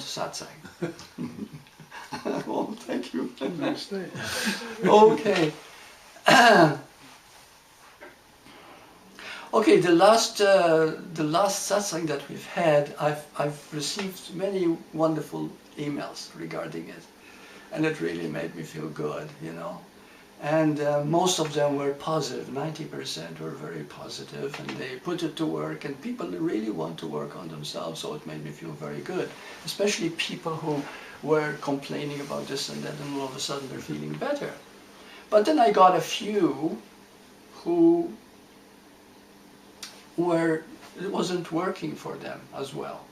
to satsang. Well, thank you. Nice day. Okay. Okay, the last satsang that we've had, I've received many wonderful emails regarding it, and it really made me feel good, you know. And most of them were positive. 90% were very positive, and they put it to work, and people really want to work on themselves, so it made me feel very good. Especially people who were complaining about this and that, and all of a sudden they're feeling better. But then I got a few who it wasn't working for them as well.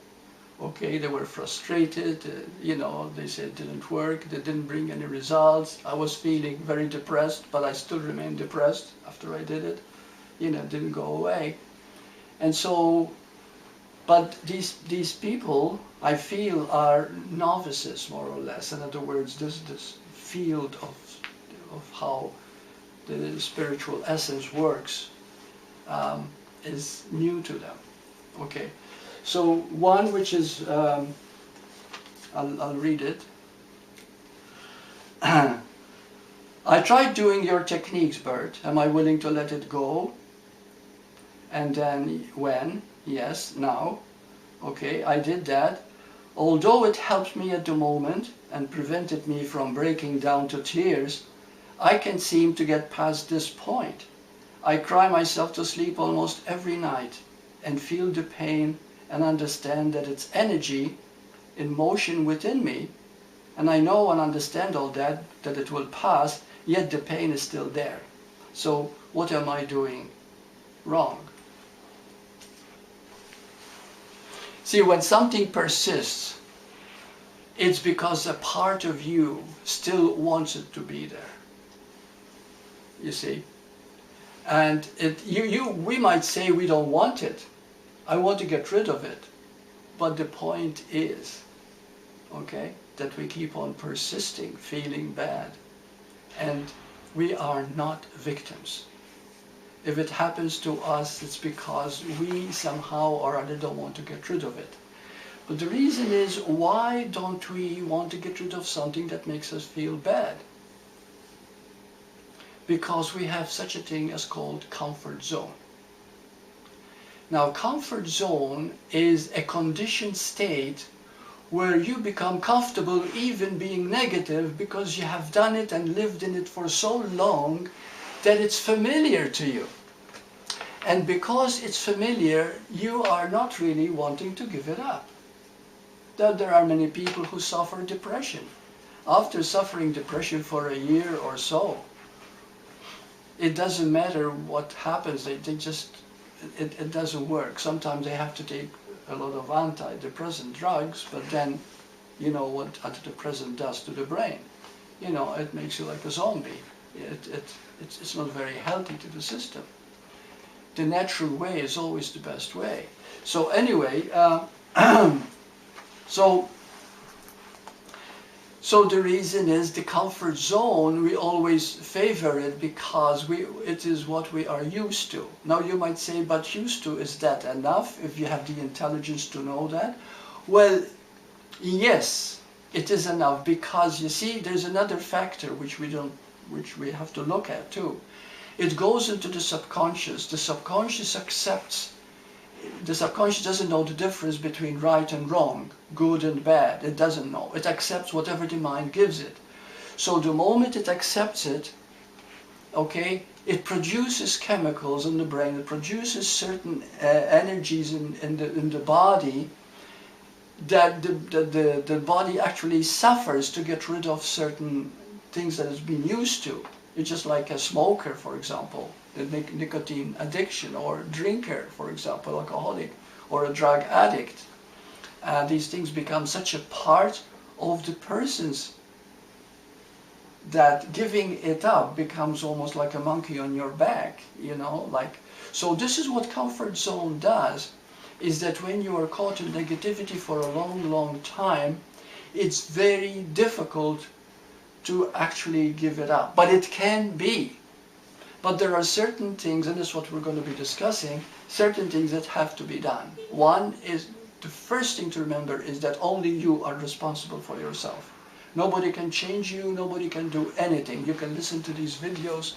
Okay, they were frustrated, you know, they said it didn't work, they didn't bring any results. I was feeling very depressed, but I still remained depressed after I did it. You know, it didn't go away. And so, but these people, I feel, are novices, more or less. In other words, this field of how the spiritual essence works is new to them. Okay. So one which is, I'll read it. I tried doing your techniques, Burt. Am I willing to let it go? And then when? Yes, now. Okay, I did that. Although it helped me at the moment and prevented me from breaking down to tears, I can't seem to get past this point. I cry myself to sleep almost every night and feel the pain and understand that it's energy in motion within me, and I know and understand all that it will pass, yet the pain is still there. So what am I doing wrong? See, when something persists, it's because a part of you still wants it to be there. You see? And we might say we don't want it. I want to get rid of it. But the point is, okay, that we keep on persisting, feeling bad. And we are not victims. If it happens to us, it's because we somehow or other don't want to get rid of it. But the reason is, why don't we want to get rid of something that makes us feel bad? Because we have such a thing as called comfort zone. Now, comfort zone is a conditioned state where you become comfortable even being negative because you have done it and lived in it for so long that it's familiar to you. And because it's familiar, you are not really wanting to give it up. There are many people who suffer depression. After suffering depression for a year or so, it doesn't matter what happens, it doesn't work. Sometimes they have to take a lot of antidepressant drugs, but then, you know what antidepressant does to the brain. You know, it makes you like a zombie. It's not very healthy to the system. The natural way is always the best way. So anyway, so the reason is the comfort zone, we always favor it because it is what we are used to. Now you might say, but used to, is that enough if you have the intelligence to know that? Well, yes, it is enough, because you see, there's another factor which we have to look at too. It goes into the subconscious. The subconscious accepts. The subconscious doesn't know the difference between right and wrong, good and bad. It doesn't know. It accepts whatever the mind gives it. So the moment it accepts it, okay, it produces chemicals in the brain. It produces certain energies in the body that the body actually suffers to get rid of certain things that it's been used to. It's just like a smoker, for example, the nicotine addiction, or drinker, for example, alcoholic, or a drug addict. These things become such a part of the person's that giving it up becomes almost like a monkey on your back, you know, like. So this is what comfort zone does, is that when you are caught in negativity for a long, long time, it's very difficult to actually give it up. But it can be. But there are certain things, and this is what we're going to be discussing, certain things that have to be done. One is the first thing to remember is that only you are responsible for yourself. Nobody can change you, nobody can do anything. You can listen to these videos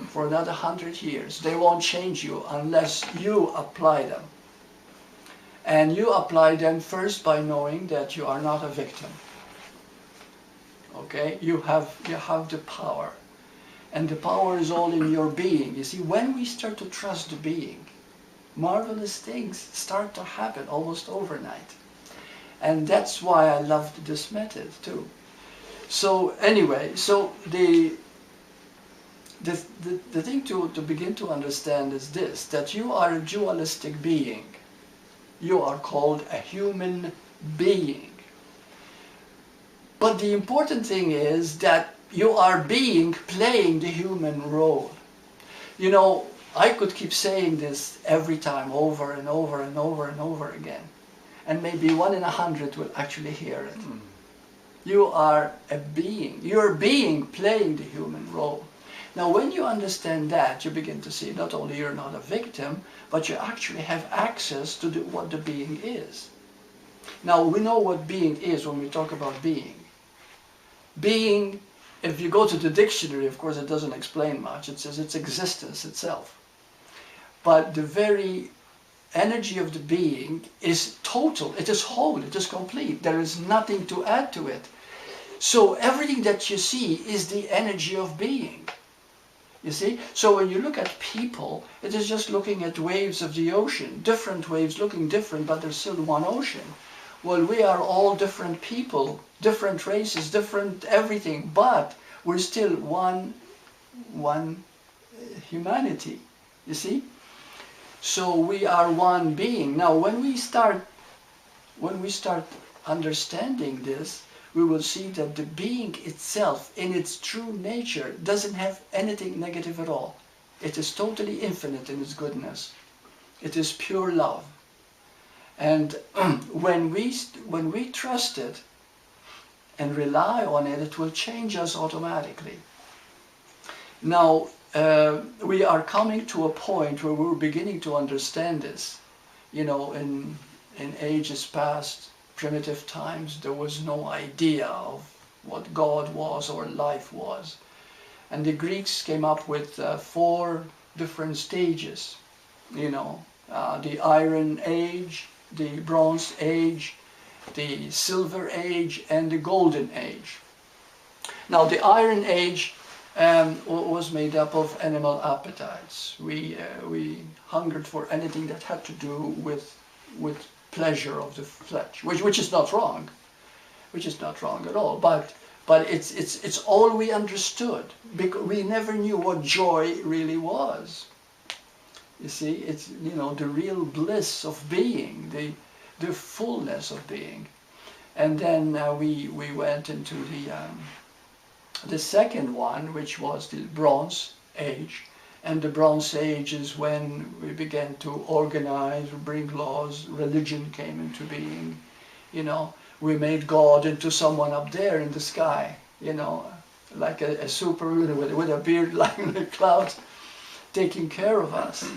for another 100 years. They won't change you unless you apply them. And you apply them first by knowing that you are not a victim. Okay? You have the power. And the power is all in your being. You see, when we start to trust the being, marvelous things start to happen almost overnight. And that's why I loved this method too. So anyway, so the thing to begin to understand is this, that you are a dualistic being. You are called a human being. But the important thing is that you are being playing the human role. You know, I could keep saying this every time, over and over and over and over again. And maybe 1 in 100 will actually hear it. You are a being. You're being playing the human role. Now when you understand that, you begin to see not only you're not a victim, but you actually have access to what the being is. Now we know what being is when we talk about being. Being, if you go to the dictionary, of course it doesn't explain much. It says it's existence itself. But the very energy of the being is total, it is whole, it is complete. There is nothing to add to it. So everything that you see is the energy of being. You see? So when you look at people, it is just looking at waves of the ocean. Different waves looking different, but there's still one ocean. Well, we are all different people, different races, different everything, but we're still one humanity. You see? So we are one being. Now when we start understanding this, we will see that the being itself, in its true nature, doesn't have anything negative at all. It is totally infinite in its goodness. It is pure love. And when we trust it and rely on it, it will change us automatically. Now, we are coming to a point where we're beginning to understand this. You know, in ages past, primitive times, there was no idea of what God was or life was. And the Greeks came up with 4 different stages. You know, the Iron Age, the Bronze Age, the Silver Age, and the Golden Age. Now, the Iron Age was made up of animal appetites. We hungered for anything that had to do with pleasure of the flesh, which is not wrong, at all. But it's all we understood, because we never knew what joy really was. You see, it's, you know, the real bliss of being, the fullness of being. And then we went into the second one, which was the Bronze Age. And the Bronze Age is when we began to organize, bring laws, religion came into being. You know, we made God into someone up there in the sky, you know, like a superman with a beard like in the clouds, taking care of us.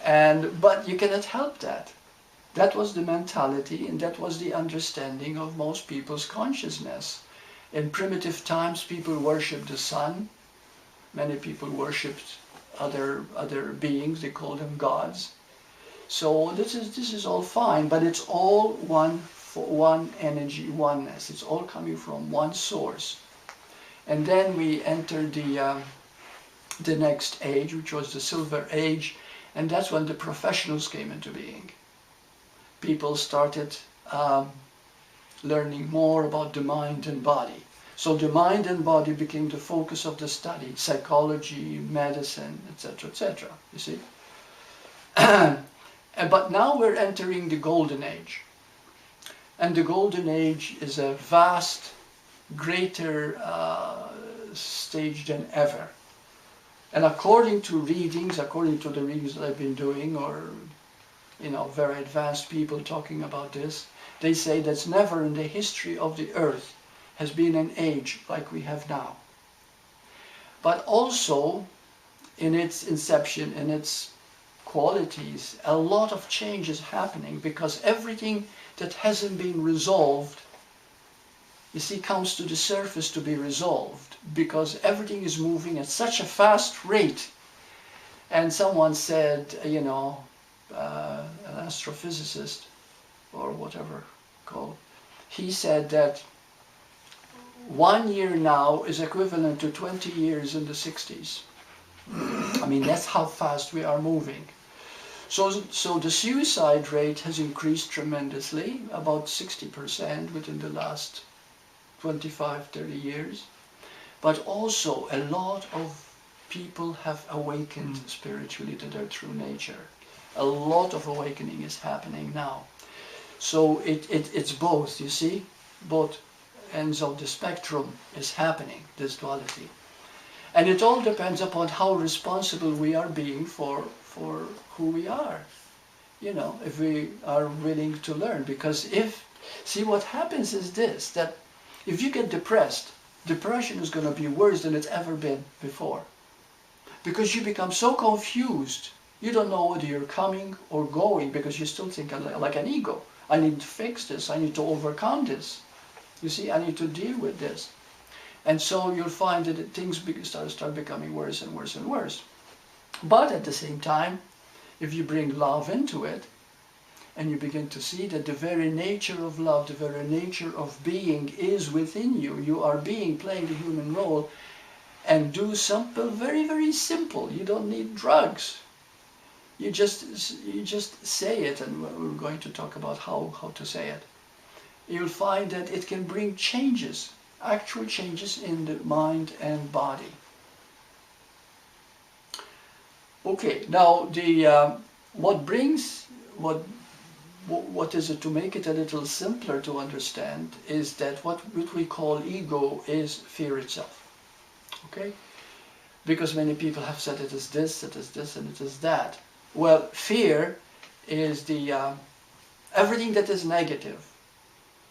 But you cannot help that. That was the mentality, and that was the understanding of most people's consciousness. In primitive times, people worshipped the sun. Many people worshipped other beings. They called them gods. So this is all fine, but it's all one energy, oneness. It's all coming from one source. And then we entered the next age, which was the Silver Age, and that's when the professionals came into being. People started learning more about the mind and body. So the mind and body became the focus of the study, psychology, medicine, etc., etc., you see. But now we're entering the Golden Age. And the Golden Age is a vast, greater stage than ever. And according to the readings that I've been doing, or, you know, very advanced people talking about this, they say that's never in the history of the earth has been an age like we have now. But also, in its inception, in its qualities, a lot of change is happening, because everything that hasn't been resolved, you see, comes to the surface to be resolved, because everything is moving at such a fast rate. And someone said, you know, an astrophysicist or whatever called, he said that 1 year now is equivalent to 20 years in the 60s. I mean, that's how fast we are moving. So the suicide rate has increased tremendously, about 60% within the last 25, 30 years. But also a lot of people have awakened spiritually to their true nature. A lot of awakening is happening now. So it's both, you see, both ends of the spectrum is happening, this duality. And it all depends upon how responsible we are being for who we are. You know, if we are willing to learn. Because see, what happens is this, that if you get depressed, depression is going to be worse than it's ever been before. Because you become so confused, you don't know whether you're coming or going, because you still think like an ego. I need to fix this, I need to overcome this. You see, I need to deal with this. And so you'll find that things start becoming worse and worse and worse. But at the same time, if you bring love into it, and you begin to see that the very nature of love, the very nature of being is within you. You are being, playing the human role, and do something very, very simple. You don't need drugs. You just say it, and we're going to talk about how to say it. You'll find that it can bring changes, actual changes in the mind and body. Okay, now what is it, to make it a little simpler to understand, is that what we call ego is fear itself. Okay? Because many people have said it is this, it is this, and it is that. Well, fear is everything that is negative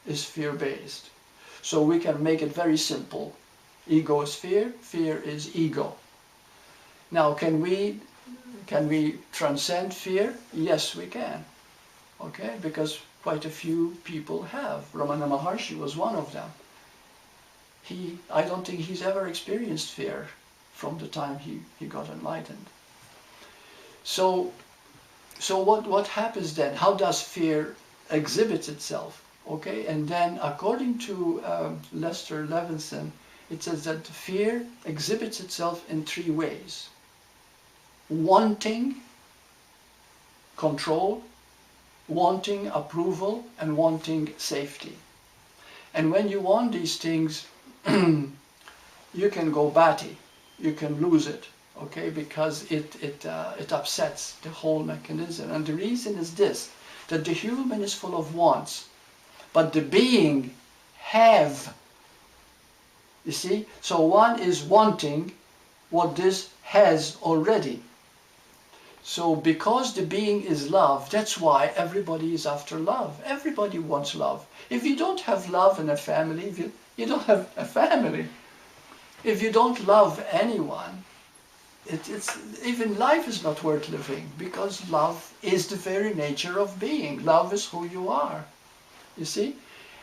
is fear-based. So we can make it very simple. Ego is fear, fear is ego. Now, can we transcend fear? Yes, we can. Okay, because quite a few people have. Ramana Maharshi was one of them. I don't think he's ever experienced fear from the time he got enlightened. So what happens then? How does fear exhibit itself? Okay, and then according to Lester Levinson, it says that fear exhibits itself in 3 ways. Wanting control, wanting approval, and wanting safety. And when you want these things, you can go batty, you can lose it, okay, because it upsets the whole mechanism. And the reason is this, that the human is full of wants, but the being have. You see, so one is wanting what this has already. So because the being is love, that's why everybody is after love. Everybody wants love. If you don't have love in a family, if you don't have a family. If you don't love anyone, even life is not worth living, because love is the very nature of being. Love is who you are. You see?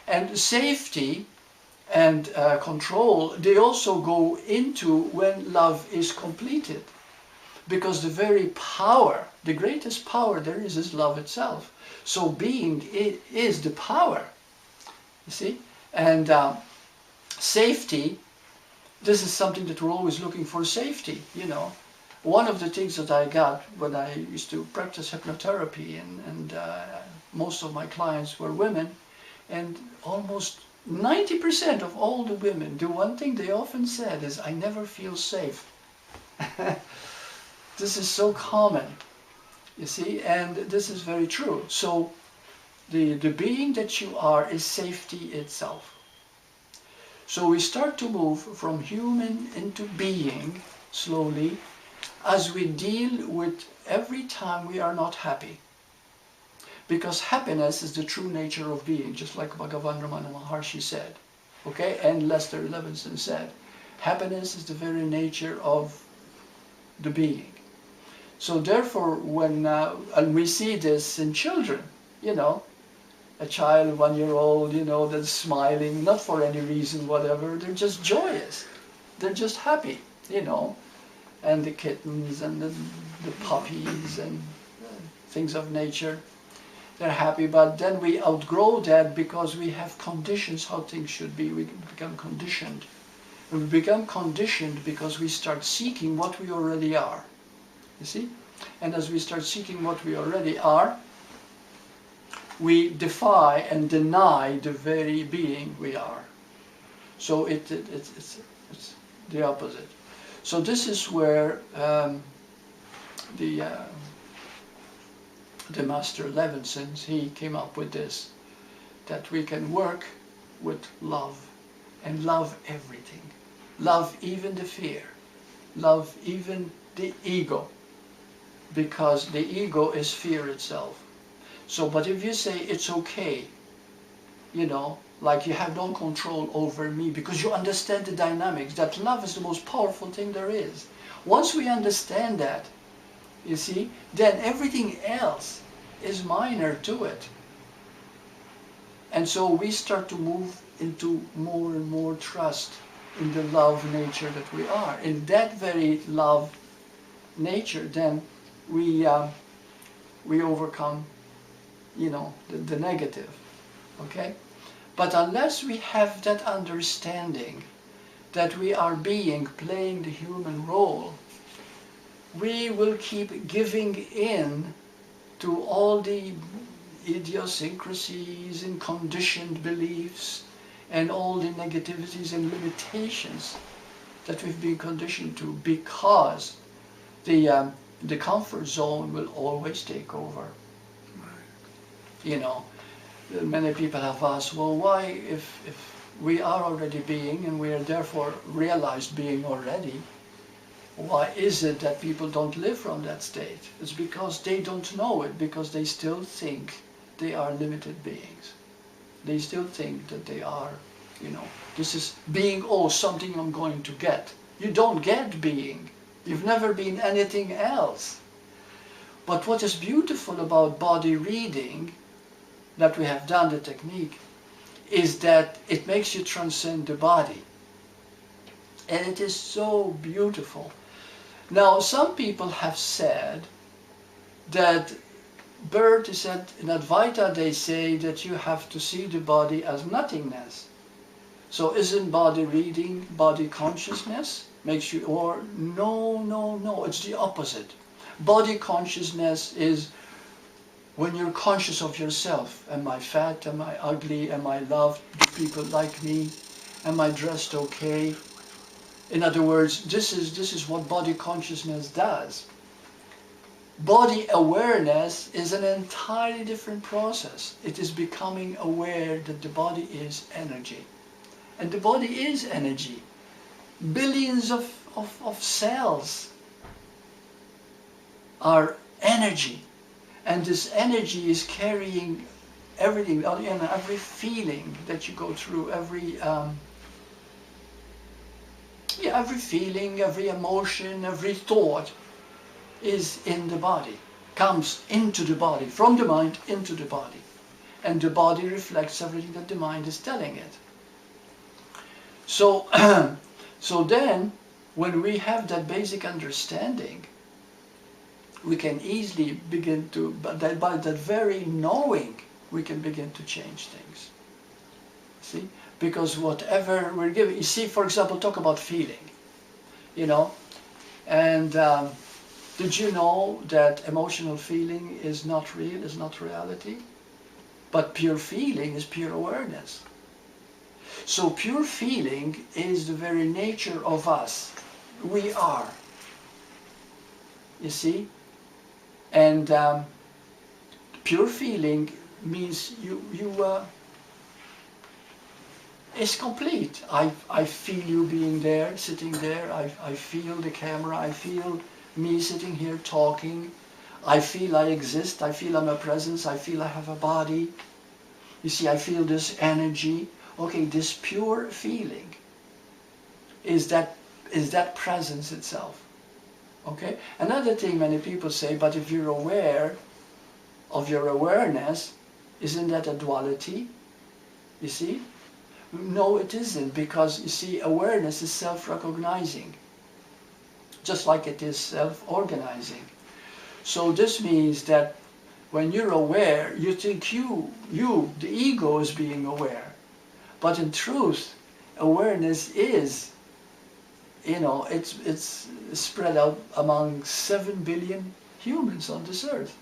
And safety and control, they also go into when love is completed. Because the very power, the greatest power there is love itself. So being is the power, you see? And safety, this is something that we're always looking for, safety, you know. One of the things that I got when I used to practice hypnotherapy, and most of my clients were women, and almost 90% of all the women, the one thing they often said is, I never feel safe. This is so common, you see, and this is very true. So the being that you are is safety itself. So we start to move from human into being slowly as we deal with every time we are not happy. Because happiness is the true nature of being, just like Bhagavan Ramana Maharshi said. Okay, and Lester Levinson said, happiness is the very nature of the being. So therefore, when and we see this in children, you know, a child, 1-year-old, you know, that's smiling, not for any reason, whatever, they're just joyous. They're just happy, you know. And the kittens and the puppies and things of nature, they're happy. But then we outgrow that because we have conditions how things should be. We become conditioned. We become conditioned because we start seeking what we already are. You see? And as we start seeking what we already are, we defy and deny the very being we are. So it's the opposite. So this is where the Master Levinson, he came up with this, that we can work with love, and love everything. Love even the fear. Love even the ego, because the ego is fear itself. So, but if you say it's okay, you know, like you have no control over me, because you understand the dynamics, that love is the most powerful thing there is. Once we understand that, you see, then everything else is minor to it. And so we start to move into more and more trust in the love nature that we are. In that very love nature, then we overcome, you know, the negative. Okay? But unless we have that understanding that we are playing the human role, we will keep giving in to all the idiosyncrasies and conditioned beliefs and all the negativities and limitations that we've been conditioned to, because the comfort zone will always take over. You know, many people have asked, well, why, if we are already being and we are therefore realized being already, why is it that people don't live from that state? It's because they don't know it, because they still think they are limited beings. They still think that they are, you know, this is being, oh, something I'm going to get. You don't get being. You've never been anything else. But what is beautiful about body reading, that we have done the technique, is that it makes you transcend the body. And it is so beautiful. Now, some people have said that Burt said in Advaita, they say that you have to see the body as nothingness. So isn't body reading body consciousness? Makes you, or no, it's the opposite. Body consciousness is when you're conscious of yourself. Am I fat? Am I ugly? Am I loved? Do people like me? Am I dressed okay? In other words, this is what body consciousness does. Body awareness is an entirely different process. It is becoming aware that the body is energy. And the body is energy. Billions of cells are energy. And this energy is carrying everything, every feeling that you go through, every feeling, every emotion, every thought is in the body, comes into the body, from the mind into the body. And the body reflects everything that the mind is telling it. So, so then, when we have that basic understanding, we can easily begin to, by that very knowing, we can begin to change things. See? Because whatever we're giving, you see, for example, talk about feeling, you know, and did you know that emotional feeling is not real, is not reality? But pure feeling is pure awareness. So pure feeling is the very nature of us. We are. You see? And pure feeling means it's complete. I feel you being there, sitting there. I feel the camera. I feel me sitting here talking. I feel I exist. I feel I'm a presence. I feel I have a body. You see, I feel this energy. Okay, this pure feeling is that presence itself. Okay? Another thing many people say, but if you're aware of your awareness, isn't that a duality? You see? No, it isn't, because you see, awareness is self-recognizing, just like it is self-organizing. So this means that when you're aware, you think you, the ego, is being aware. But in truth, awareness is, you know, it's spread out among 7 billion humans on this earth.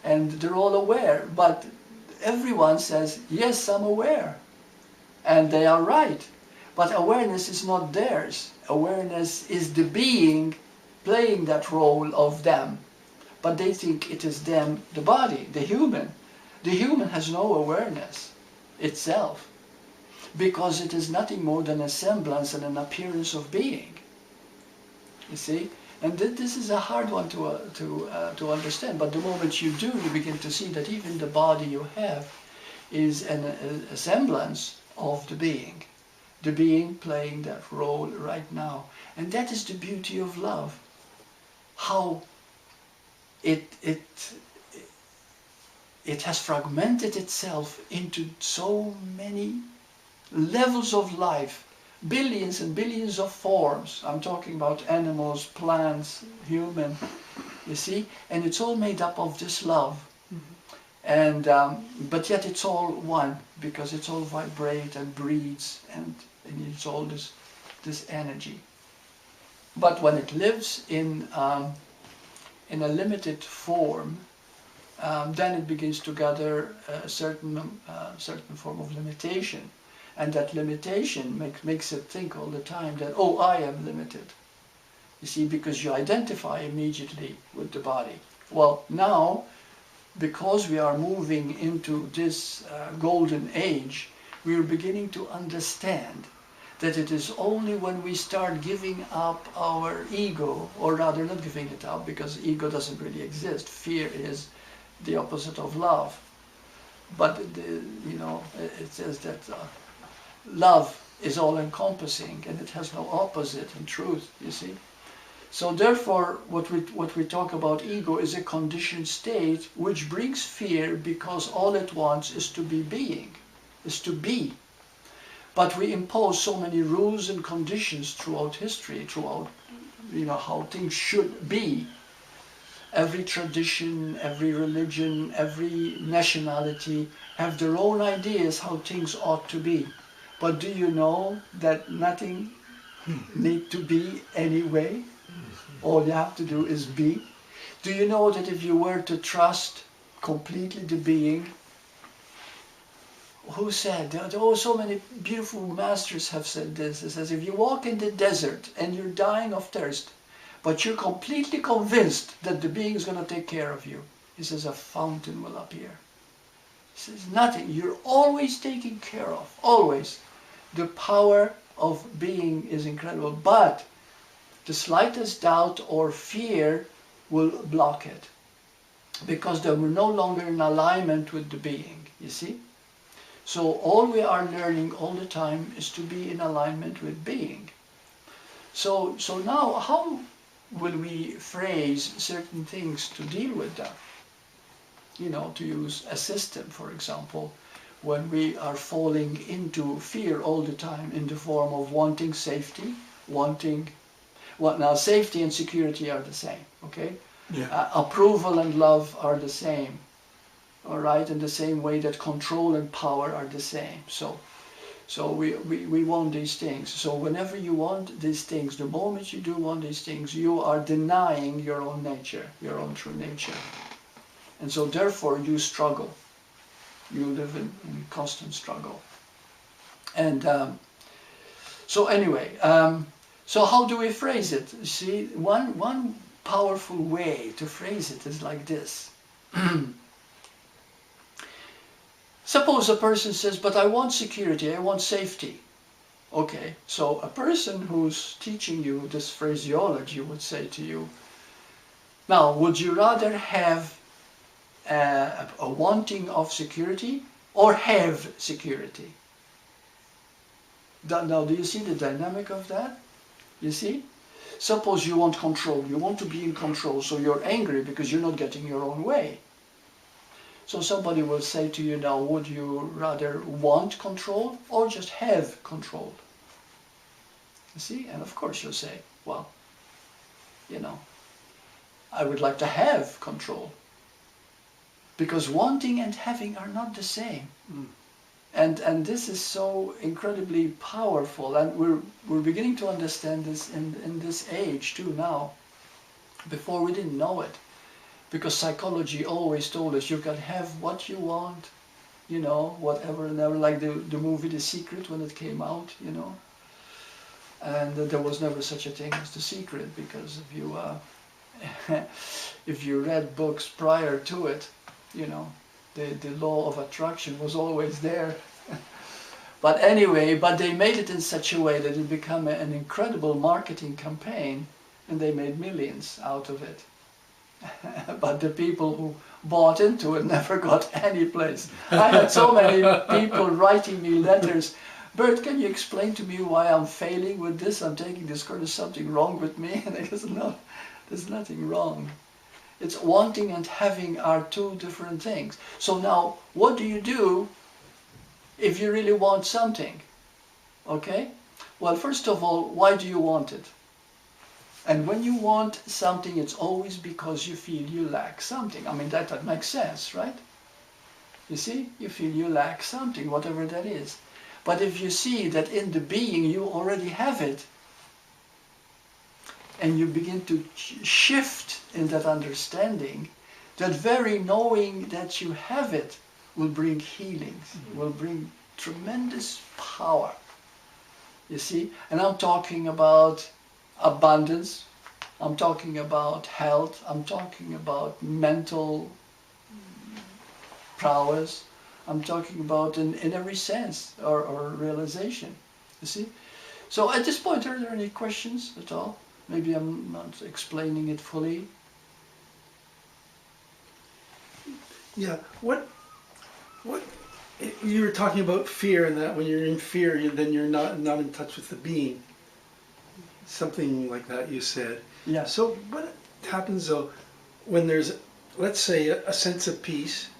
And they're all aware, but everyone says, yes, I'm aware. And they are right. But awareness is not theirs. Awareness is the being playing that role of them. But they think it is them, the body, the human. The human has no awareness itself, because it is nothing more than a semblance and an appearance of being. You see? And this is a hard one to understand. But the moment you do, you begin to see that even the body you have is a semblance of the being playing that role right now. And that is the beauty of love. How it has fragmented itself into so many levels of life, billions and billions of forms. I'm talking about animals, plants, human, you see? And it's all made up of this love. And but yet it's all one, because it's all vibrate and breathes, and it's all this energy. But when it lives in a limited form, then it begins to gather a certain form of limitation, and that limitation makes it think all the time that, oh, I am limited. You see, because you identify immediately with the body. Well, now, because we are moving into this golden age, we are beginning to understand that it is only when we start giving up our ego, or rather not giving it up, because ego doesn't really exist. Fear is the opposite of love. But you know, it says that love is all-encompassing, and it has no opposite in truth, you see. So therefore, what we talk about ego is a conditioned state which brings fear, because all it wants is to be being, is to be. But we impose so many rules and conditions throughout history, throughout, you know, how things should be. Every tradition, every religion, every nationality have their own ideas how things ought to be. But do you know that nothing need to be anyway? All you have to do is be. Do you know that if you were to trust completely the being, who said, oh, so many beautiful masters have said this, it says, if you walk in the desert and you're dying of thirst, but you're completely convinced that the being is going to take care of you, he says, a fountain will appear. He says, nothing, you're always taken care of, always. The power of being is incredible, but the slightest doubt or fear will block it, because they were no longer in alignment with the being, you see? So all we are learning all the time is to be in alignment with being. So now, how will we phrase certain things to deal with that? You know, to use a system, for example, when we are falling into fear all the time in the form of wanting safety, wanting... Well, now safety and security are the same, okay? Yeah. Approval and love are the same, all right? In the same way that control and power are the same. So we want these things. So whenever you want these things, the moment you do want these things, you are denying your own nature, your own true nature. And so therefore you struggle. You live in constant struggle. And so anyway, so how do we phrase it? You see, one powerful way to phrase it is like this. Suppose a person says, but I want security, I want safety. Okay, so a person who's teaching you this phraseology would say to you, now, would you rather have a wanting of security or have security? Now, do you see the dynamic of that? You see? Suppose you want control, you want to be in control, so you're angry because you're not getting your own way. So somebody will say to you now, would you rather want control or just have control? You see, and of course you'll say, well, you know, I would like to have control. Because wanting and having are not the same. Mm. And this is so incredibly powerful, and we're beginning to understand this in this age too now. Before we didn't know it, because psychology always told us you can have what you want, you know, whatever and ever, like the movie The Secret when it came out, you know. And there was never such a thing as The Secret, because if you if you read books prior to it, you know, the law of attraction was always there. But anyway, but they made it in such a way that it became an incredible marketing campaign, and they made millions out of it. But the people who bought into it never got any place. I had so many people writing me letters. Burt, can you explain to me why I'm failing with this? I'm taking this course, is something wrong with me? And I guess, no, there's nothing wrong. It's wanting and having are two different things. So now, what do you do if you really want something? Okay? Well, first of all, why do you want it? And when you want something, it's always because you feel you lack something. I mean, that makes sense, right? You see? You feel you lack something, whatever that is. But if you see that in the being you already have it, and you begin to shift in that understanding, that very knowing that you have it will bring healings, will bring tremendous power. You see? And I'm talking about abundance, I'm talking about health, I'm talking about mental prowess, I'm talking about in every sense or realization. You see? So at this point, are there any questions at all? Maybe I'm not explaining it fully. Yeah. What you were talking about fear, and that when you're in fear, then you're not in touch with the being. Something like that you said. Yeah. So what happens though when there's, let's say, a sense of peace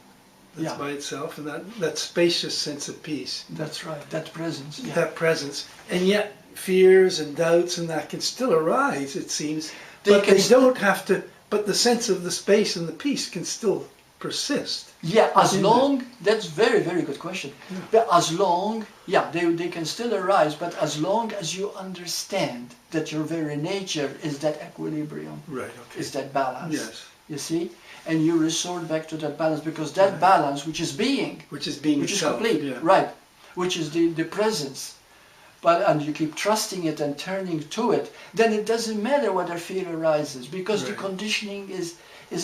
that's by itself, and that spacious sense of peace. That's right. That presence. Yeah. That presence, and yet fears and doubts and that can still arise, it seems, but they don't have to, but the sense of the space and the peace can still persist. Yeah, as long, that's very, very good question. Yeah. But as long, yeah, they can still arise, but as long as you understand that your very nature is that equilibrium, right, okay, is that balance, yes, you see, and you resort back to that balance, because that balance, which is being, which is complete, yeah, right, which is the presence, and you keep trusting it and turning to it, then it doesn't matter whether fear arises, because the conditioning is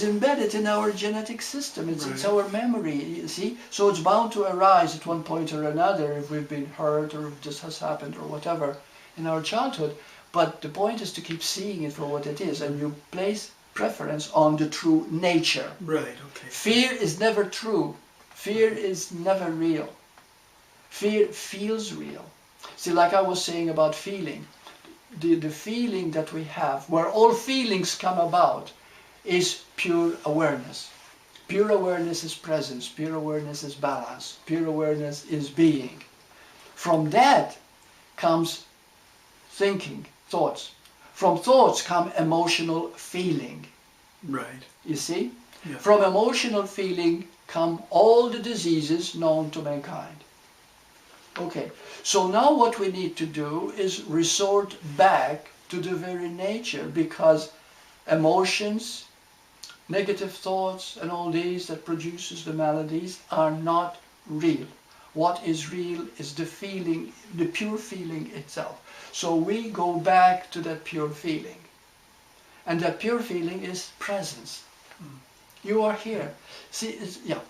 embedded in our genetic system. It's our memory, you see. So it's bound to arise at one point or another if we've been hurt or if this has happened or whatever in our childhood. But the point is to keep seeing it for what it is, and you place preference on the true nature. Right, okay. Fear is never true. Fear is never real. Fear feels real. See, like I was saying about feeling, the feeling that we have, where all feelings come about, is pure awareness. Pure awareness is presence, pure awareness is balance, pure awareness is being. From that comes thinking, thoughts. From thoughts come emotional feeling. Right. You see? Yeah. From emotional feeling come all the diseases known to mankind. Okay, so now what we need to do is resort back to the very nature, because emotions, negative thoughts and all these that produces the maladies are not real. What is real is the feeling, the pure feeling itself. So we go back to that pure feeling. And that pure feeling is presence. You are here. See, it's, yeah.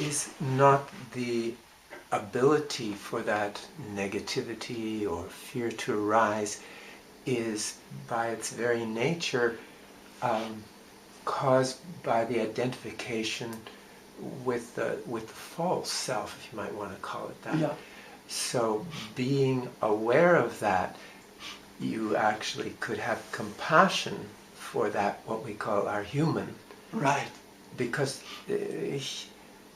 Is not the ability for that negativity or fear to arise is by its very nature caused by the identification with the false self, if you might want to call it that. Yeah. So being aware of that you actually could have compassion for that, what we call our human. Right. Because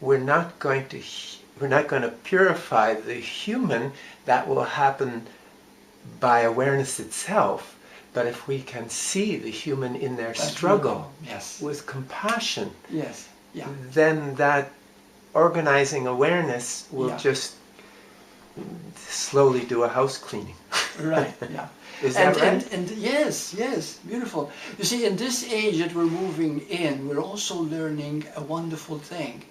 we're not going to purify the human. That will happen by awareness itself. But if we can see the human in their struggle, yes, with compassion, yes, yeah, then that organizing awareness will just slowly do a house cleaning. right, yeah. Is that right? And yes, yes, beautiful. You see, in this age that we're moving in, we're also learning a wonderful thing.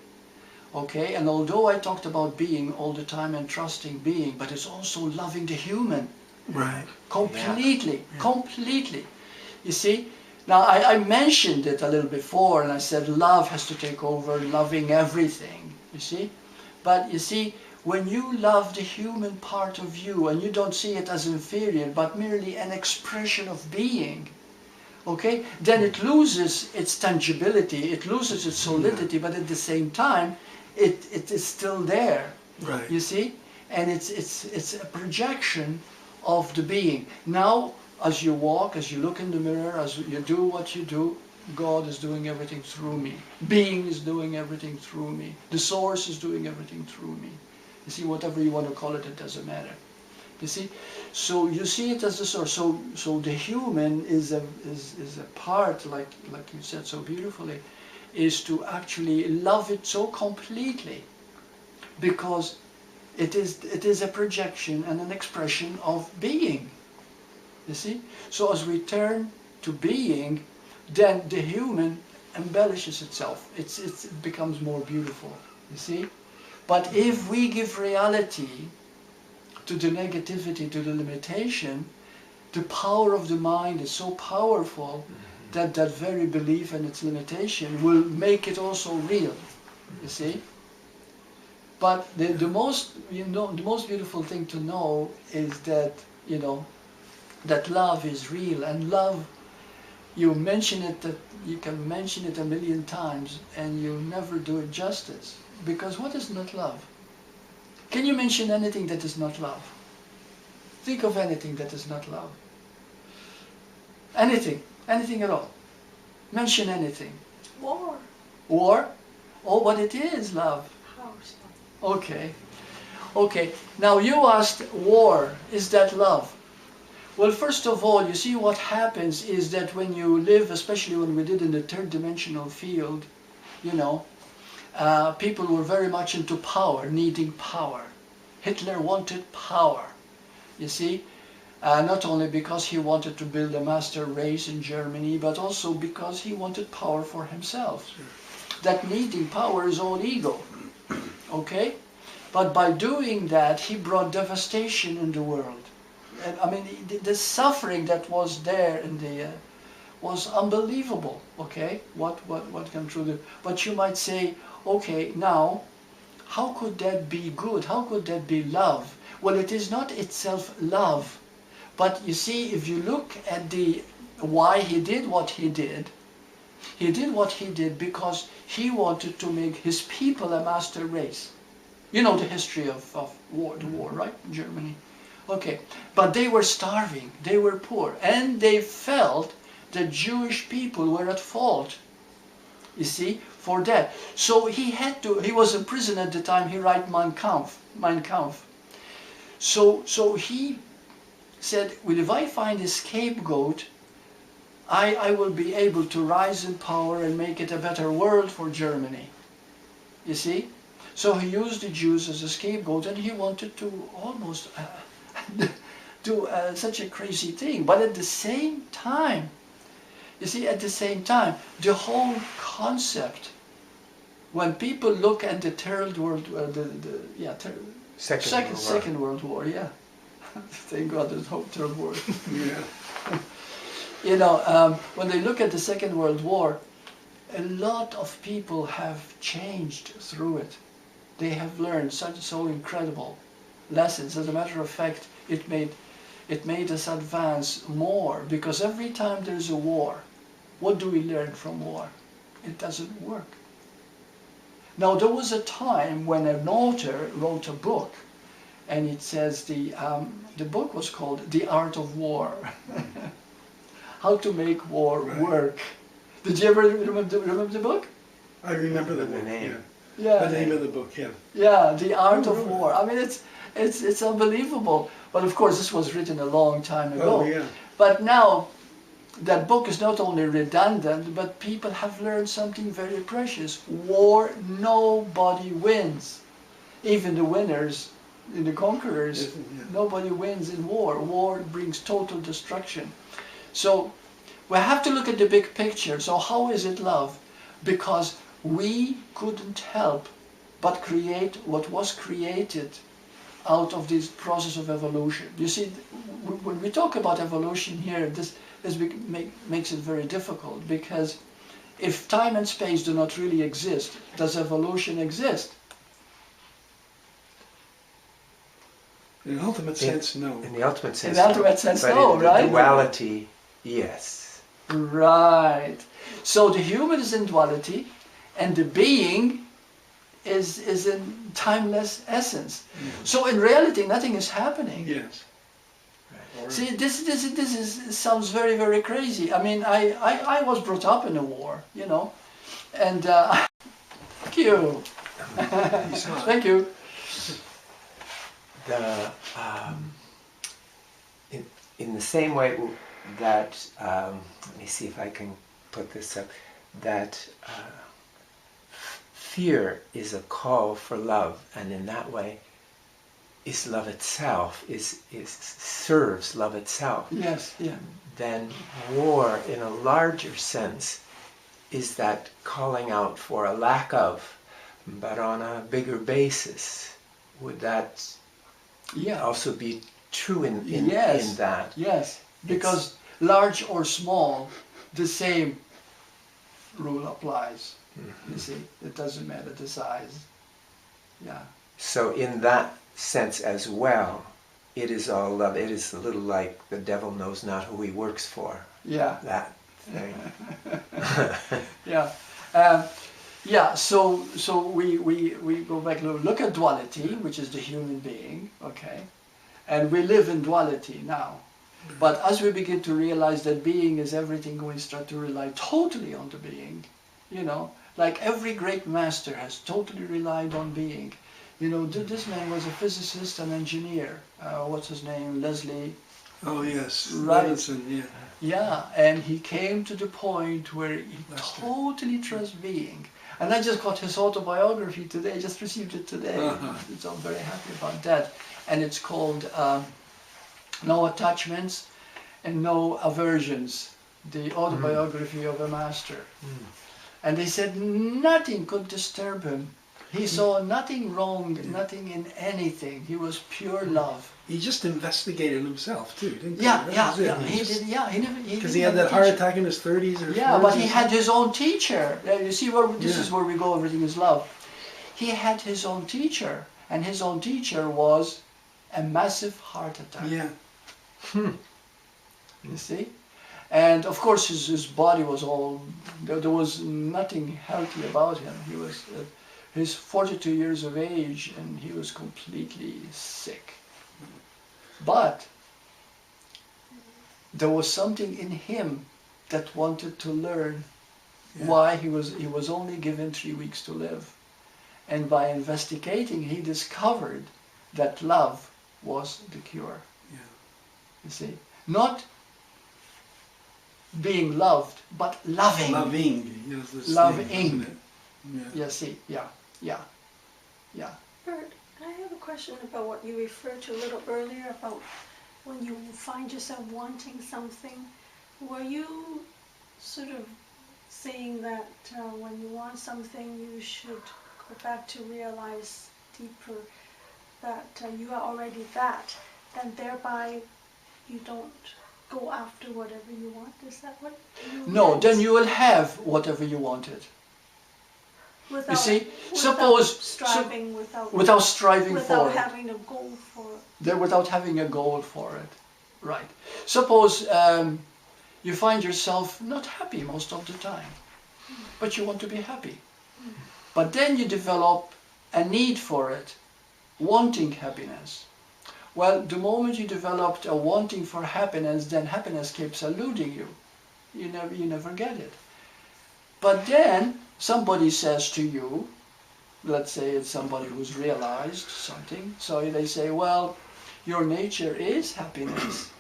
Okay, and although I talked about being all the time and trusting being, but it's also loving the human. Right. Completely, completely. You see, now I mentioned it a little before, and I said love has to take over, loving everything, you see. But you see, when you love the human part of you, and you don't see it as inferior, but merely an expression of being, okay, then it loses its tangibility, it loses its solidity, but at the same time, it is still there, Right. you see. And it's a projection of the being. Now, as you walk, as you look in the mirror, as you do what you do, God is doing everything through me. Being is doing everything through me. The source is doing everything through me. You see, whatever you want to call it, it doesn't matter. You see, so you see it as the source. So the human is a part, like you said so beautifully, is to actually love it so completely, because it is a projection and an expression of being. You see? So as we turn to being, then the human embellishes itself. It becomes more beautiful. You see? But if we give reality to the negativity, to the limitation, the power of the mind is so powerful that that very belief and its limitation will make it also real. You see? But the most beautiful thing to know is that, that love is real. And love, you mention it, that you can mention it a million times and you'll never do it justice. Because what is not love? Can you mention anything that is not love? Think of anything that is not love. Anything at all. Mention anything. War. War? Oh, but it is love. House. Okay. Okay. Now you asked, war, is that love? Well, first of all, you see what happens is that when you live, especially when we did in the third dimensional field, people were very much into power, needing power. Hitler wanted power, you see, not only because he wanted to build a master race in Germany, but also because he wanted power for himself. That needing power is all ego, okay? But by doing that, he brought devastation in the world. And, I mean, the suffering that was there in the was unbelievable, okay? What came through the... But you might say, okay, now, how could that be good? How could that be love? Well, it is not itself love. But you see, if you look at why he did what he did because he wanted to make his people a master race. You know the history of the war, right? In Germany. Okay, but they were starving, they were poor, and they felt the Jewish people were at fault, you see, for that. So he was in prison at the time, he wrote Mein Kampf. So he said, well, if I find a scapegoat, I will be able to rise in power and make it a better world for Germany, you see. So he used the Jews as a scapegoat, and he wanted to almost do such a crazy thing. But at the same time, you see, the whole concept, when people look at the Third World, Second World War, yeah. Thank God there's no Third World. Yeah. When they look at the Second World War, a lot of people have changed through it. They have learned so incredible lessons. As a matter of fact, it made us advance more, because every time there's a war, what do we learn from war? It doesn't work. Now, there was a time when an author wrote a book and it says the book was called The Art of War. How to make war work. Did you ever remember the book? I remember the book. name. Yeah. The name of the book, yeah. Yeah, The Art of War. I mean, it's unbelievable. But of course, this was written a long time ago. Oh, yeah. But now, that book is not only redundant, but people have learned something very precious. War, nobody wins. Even the winners, the conquerors, Yeah. nobody wins in war. War brings total destruction. So we have to look at the big picture. So how is it love? Because we couldn't help but create what was created out of this process of evolution. You see, when we talk about evolution here, this makes it very difficult, because if time and space do not really exist, does evolution exist? In the ultimate sense, no. In the ultimate sense, In the ultimate sense, but no, in right? the duality, yes. Right. So the human is in duality, and the being is in timeless essence. So in reality, nothing is happening. Yes. Or, See, this sounds very, very crazy. I mean, I was brought up in a war, you know, and thank you. Thank you. The in the same way that let me see if I can put this up, that fear is a call for love, and in that way is love itself, is serves love itself. Yes, yeah. Then war, in a larger sense, is that calling out for a lack of, but on a bigger basis. Would that also be true in Yes, that? yes, because large or small, the same rule applies. You see, it doesn't matter the size. Yeah. So in that sense as well, it is all love. It is a little like the devil knows not who he works for. Yeah. That thing. Yeah. Yeah, so we go back, look at duality, which is the human being, okay? And we live in duality now. But as we begin to realize that being is everything, we start to rely totally on the being, you know? Like every great master has totally relied on being. You know, this man was a physicist and engineer. What's his name? Leslie. oh, yes. Right. Levinson, yeah. Yeah, and he came to the point where he totally trusts being. And I just got his autobiography today, I just received it today. So I'm very happy about that. And it's called No Attachments and No Aversions, the autobiography of a master. And they said nothing could disturb him. He saw nothing wrong, nothing in anything. He was pure love. He just investigated himself too, didn't he? Yeah, That was it. He did. Yeah, he never. Because he had that heart attack in his 30s or 40s. Yeah, but he had his own teacher. You see, this is where we go. Everything is love. He had his own teacher, and his own teacher was a massive heart attack. Yeah. You see, and of course his body was all. There was nothing healthy about him. He was. He's 42 years of age, and he was completely sick. But there was something in him that wanted to learn why he was only given 3 weeks to live. And by investigating, he discovered that love was the cure. Yeah. You see, not being loved, but loving. Loving. Yes, this Loving. thing, isn't it? Yeah. You see, yeah. Bert, I have a question about what you referred to a little earlier about when you find yourself wanting something. Were you sort of saying that when you want something you should go back to realize deeper that you are already that, and thereby you don't go after whatever you want? Is that what you No, meant? then you will have whatever you wanted. Without, You see, without suppose striving, without striving without for it. having a goal for it. Without having a goal for it, right? Suppose you find yourself not happy most of the time, but you want to be happy. But then you develop a need for it, wanting happiness. Well, the moment you developed a wanting for happiness, then happiness keeps eluding you. You never get it. But then somebody says to you, let's say it's somebody who's realized something, so they say, well, your nature is happiness,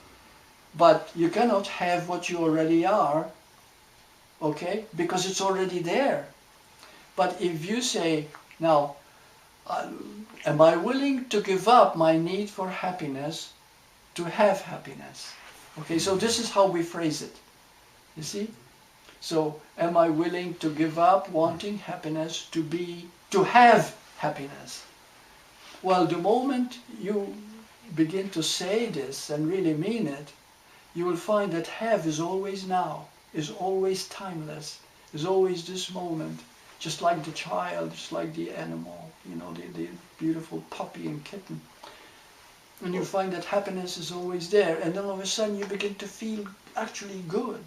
but you cannot have what you already are, okay, because it's already there. But if you say, now, am I willing to give up my need for happiness to have happiness? Okay, so this is how we phrase it, you see? So, am I willing to give up wanting happiness to have happiness? Well, the moment you begin to say this and really mean it, you will find that have is always now, is always timeless, is always this moment, just like the child, just like the animal, the beautiful puppy and kitten. And you find that happiness is always there, and then all of a sudden you begin to feel actually good.